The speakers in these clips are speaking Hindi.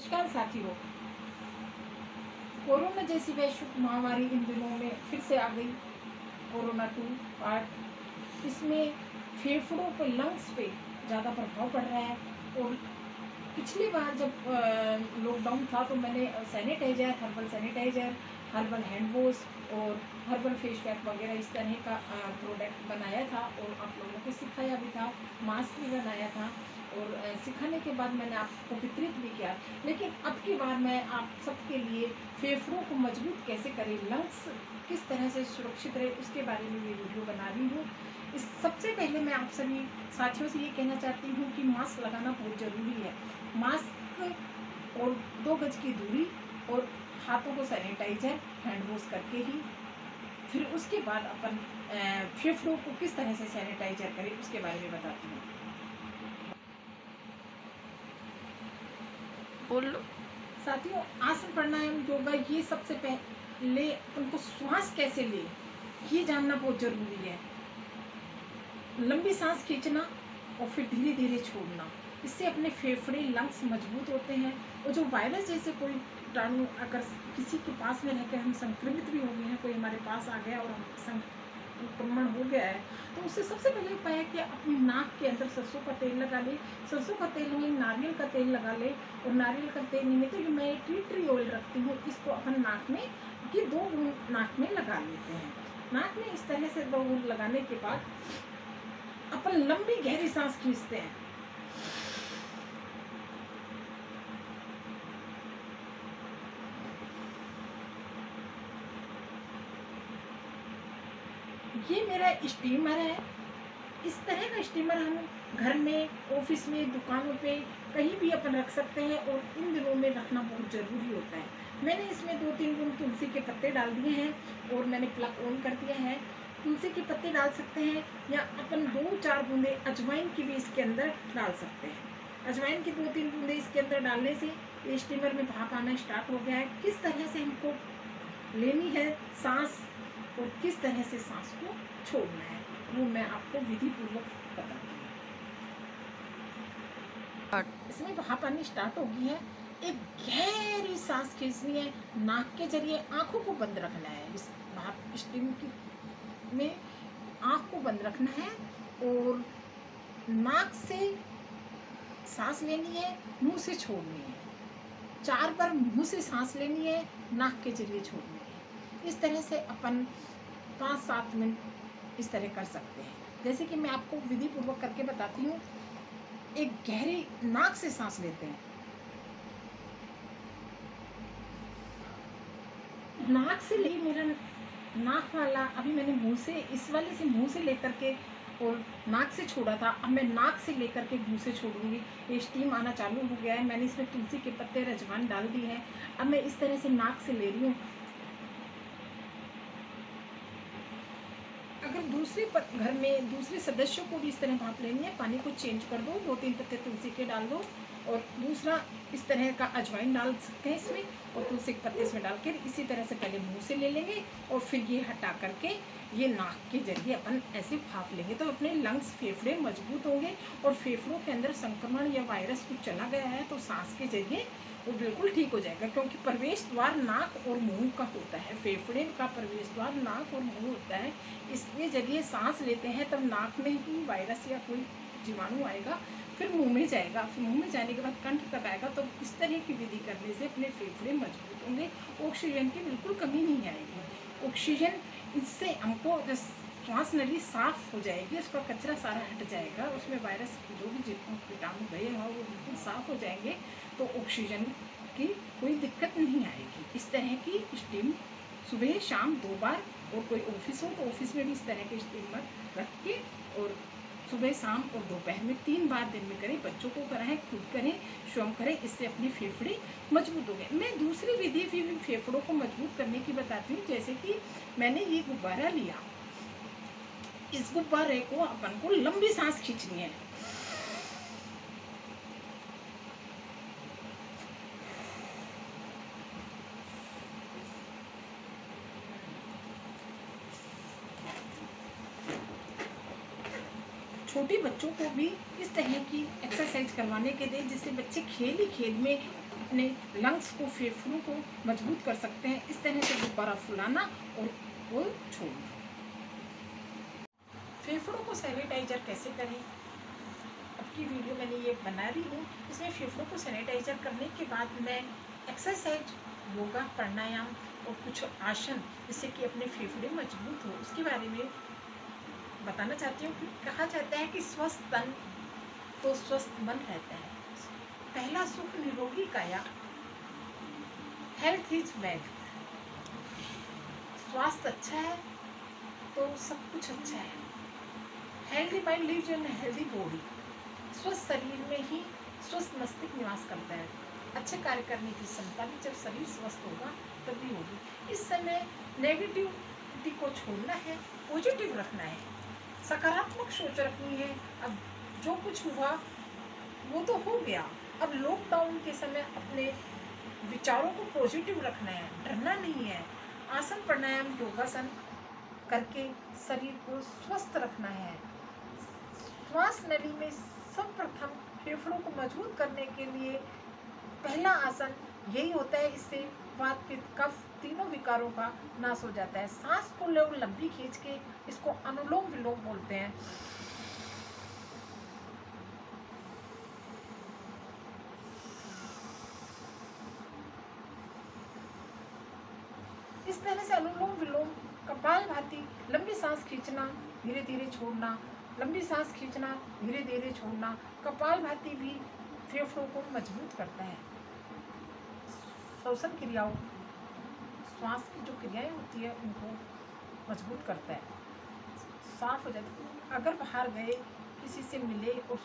नमस्कार साथियों, कोरोना जैसी वैश्विक महामारी इन दिनों में फिर से आ गई। Corona 2 part. इसमें फेफड़ों पे, लंग्स पे ज़्यादा प्रभाव पड़ रहा है। और पिछली बार जब लॉकडाउन था तो मैंने sanitiser, herbal sanitiser, herbal hand wash और हर्बल फेस पैक वगैरह इस तरह का प्रोडक्ट बनाया था और आप लोगों को सिखाया भी था। मास्क भी बनाया था और सिखाने के बाद मैंने आपको वितरित भी किया। लेकिन अब की बार मैं आप सबके लिए फेफड़ों को मजबूत कैसे करें, लंग्स किस तरह से सुरक्षित रहे, उसके बारे में ये वीडियो बना रही हूँ। इस सबसे पहले मैं आप सभी साथियों से ये कहना चाहती हूँ कि मास्क लगाना बहुत ज़रूरी है। मास्क और 2 गज की दूरी और हाथों को सैनिटाइजर, हैंड वॉश करके ही फिर उसके बाद अपन फेफड़ों को किस तरह से सैनिटाइजर करें उसके बारे में बताती हूँ। बोलो साथियों, आसन प्राणायाम योगा ये सबसे पहले उनको श्वास कैसे ले ये जानना बहुत जरूरी है। लंबी सांस खींचना और फिर धीरे धीरे छोड़ना, इससे अपने फेफड़े, लंग्स मजबूत होते हैं। और जो वायरस जैसे कोई कीटाणु अगर किसी के पास में रहकर हम संक्रमित भी हो गए हैं, कोई हमारे पास आ गया और हम संक्रमण हो गया है, तो उससे सबसे पहले उपाय है कि अपनी नाक के अंदर सरसों का तेल लगा ले। सरसों का तेल नहीं, नारियल का तेल लगा ले। और नारियल का तेल नहीं तो मैं टी ट्री ऑयल रखती हूँ, इसको अपन नाक में ये 2 बूंद नाक में लगा लेते हैं। नाक में इस तरह से 2 बूंद लगाने के बाद अपन लंबी गहरी सांस खींचते हैं। ये मेरा स्टीमर है। इस तरह का स्टीमर हम घर में, ऑफिस में, दुकानों पे कहीं भी अपन रख सकते हैं और इन दिनों में रखना बहुत ज़रूरी होता है। मैंने इसमें 2-3 बूंद तुलसी के पत्ते डाल दिए हैं और मैंने प्लग ऑन कर दिया है। तुलसी के पत्ते डाल सकते हैं या अपन 2-4 बूंदे अजवाइन की भी इसके अंदर डाल सकते हैं। अजवाइन की 2-3 बूंदे इसके अंदर डालने से ये स्टीमर में भाप आना स्टार्ट हो गया है। किस तरह से हमको लेनी है सांस और किस तरह से सांस को छोड़ना है वो मैं आपको विधि पूर्वक बताती हूँ। इसमें भाप आनी स्टार्ट हो गई है। एक गहरी सांस खींचनी है, नाक के जरिए आंखों को बंद रखना है। इस भाप स्टीम की में आंख को बंद रखना है और नाक से सांस लेनी है, मुंह से छोड़नी है। 4 बार मुंह से सांस लेनी है, नाक के जरिए छोड़नी है। इस तरह से अपन 5-7 मिनट इस तरह कर सकते हैं। जैसे कि मैं आपको विधि पूर्वक करके बताती हूँ। एक गहरी नाक से सांस लेते हैं, नाक से ले मेरा नाक वाला अभी मैंने मुंह से, इस वाले से मुंह से लेकर के और नाक से छोड़ा था। अब मैं नाक से लेकर के मुंह से छोड़ूंगी। ये स्टीम आना चालू हो गया है। मैंने इसमें तुलसी के पत्ते, रजवान डाल दी है। अब मैं इस तरह से नाक से ले रही हूँ। अगर दूसरे घर में दूसरे सदस्यों को भी इस तरह भाप लेनी है, पानी को चेंज कर दो, 2-3 पत्ते तुलसी के डाल दो और दूसरा इस तरह का अजवाइन डाल सकते हैं इसमें और तुलसी के पत्ते इसमें डाल के इसी तरह से पहले मुंह से ले लेंगे और फिर ये हटा करके ये नाक के जरिए अपन ऐसे भाप लेंगे तो अपने लंग्स, फेफड़े मजबूत होंगे और फेफड़ों के अंदर संक्रमण या वायरस कुछ चला गया है तो सांस के जरिए वो बिल्कुल ठीक हो जाएगा। क्योंकि प्रवेश द्वार नाक और मुंह का होता है, फेफड़े का प्रवेश द्वार नाक और मुंह होता है। इसके जरिए सांस लेते हैं तब नाक में ही वायरस या कोई जीवाणु आएगा, फिर मुंह में जाएगा, फिर मुंह में जाने के बाद कंठ तक आएगा। तो इस तरह की विधि करने से अपने फेफड़े मजबूत होंगे, ऑक्सीजन की बिल्कुल कमी नहीं आएगी। ऑक्सीजन इससे हमको श्वास नली साफ हो जाएगी, उसका कचरा सारा हट जाएगा, उसमें वायरस जो भी कीटाणु गए हैं वो बिल्कुल साफ हो जाएंगे तो ऑक्सीजन की कोई दिक्कत नहीं आएगी। इस तरह की स्टीम सुबह शाम 2 बार, और कोई ऑफिस हो तो ऑफिस में भी इस तरह के स्टीमर रख के और सुबह शाम और दोपहर में 3 बार दिन में करें। बच्चों को कराएं, खुद करें, स्वयं करें, इससे अपने फेफड़े मजबूत हो गए। मैं दूसरी विधि भी फेफड़ों को मजबूत करने की बताती हूँ। जैसे कि मैंने ये गुब्बारा लिया, इस गुब्बारे को अपन को लंबी सांस खींचनी है। छोटे बच्चों को भी इस तरह की एक्सरसाइज करवाने के लिए, जिससे बच्चे खेल ही खेल में अपने लंग्स को, फेफड़ों को मजबूत कर सकते हैं। इस तरह से दोबारा फुलाना और वो छोड़ना। फेफड़ों को सैनिटाइजर कैसे करें, अब की वीडियो मैंने ये बना रही हूँ। इसमें फेफड़ों को सैनिटाइजर करने के बाद मैं एक्सरसाइज, योगा, प्राणायाम और कुछ आसन, जिससे कि अपने फेफड़े मजबूत हो, उसके बारे में बताना चाहती हूँ। कहा जाता है कि स्वस्थ तन तो स्वस्थ मन रहता है। पहला सुख निरोगी काया, हेल्थ इज वेल्थ। स्वास्थ्य अच्छा है तो सब कुछ अच्छा है। Healthy mind lives in healthy body. स्वस्थ शरीर में ही स्वस्थ मस्तिष्क निवास करता है। अच्छे कार्य करने की क्षमता भी जब शरीर स्वस्थ होगा तभी होगी। इस समय नेगेटिविटी को छोड़ना है, पॉजिटिव रखना है, सकारात्मक सोच रखनी है। अब जो कुछ हुआ वो तो हो गया। अब लॉकडाउन के समय अपने विचारों को पॉजिटिव रखना है, डरना नहीं है। आसन, प्राणायाम, योगासन करके शरीर को स्वस्थ रखना है। श्वास नली में सर्वप्रथम फेफड़ों को मजबूत करने के लिए पहला आसन यही होता है। इससे वात, पित्त, कफ तीनों विकारों का नाश हो जाता है। सांस को लोग लंबी खींच के इसको अनुलोम विलोम बोलते हैं। इस तरह से अनुलोम विलोम, कपालभाति, लंबी सांस खींचना, धीरे धीरे छोड़ना, लंबी सांस खींचना, धीरे धीरे छोड़ना। कपालभाति भी फेफड़ों को मजबूत करता है। श्वसन क्रियाओं, श्वास की जो क्रियाएं होती है उनको मजबूत करता है, साफ हो जाता है। अगर बाहर गए, किसी से मिले और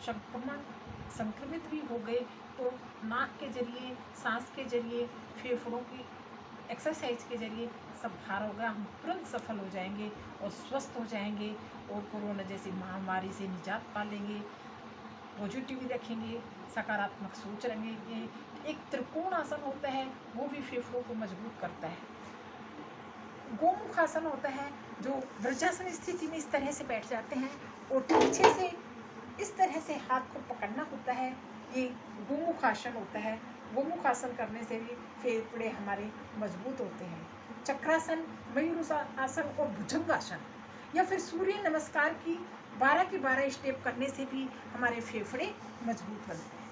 संक्रमित भी हो गए तो नाक के जरिए, सांस के जरिए, फेफड़ों की एक्सरसाइज के जरिए सब बाहर होगा। हम तुरंत सफल हो जाएंगे और स्वस्थ हो जाएंगे और कोरोना जैसी महामारी से निजात पा लेंगे। पॉजिटिव रखेंगे, सकारात्मक सोच रखेंगे। एक त्रिकोण आसन होता है, वो भी फेफड़ों को मजबूत करता है। गोमुख आसन होता है, जो वज्रासन स्थिति में इस तरह से बैठ जाते हैं और पीछे से इस तरह से हाथ को पकड़ना होता है। ये गोमुख आसन होता है। गोमुख आसन करने से भी फेफड़े हमारे मजबूत होते हैं। चक्रासन, मयूरासन और भुजंगासन या फिर सूर्य नमस्कार की 12 की 12 स्टेप करने से भी हमारे फेफड़े मजबूत बनते हैं।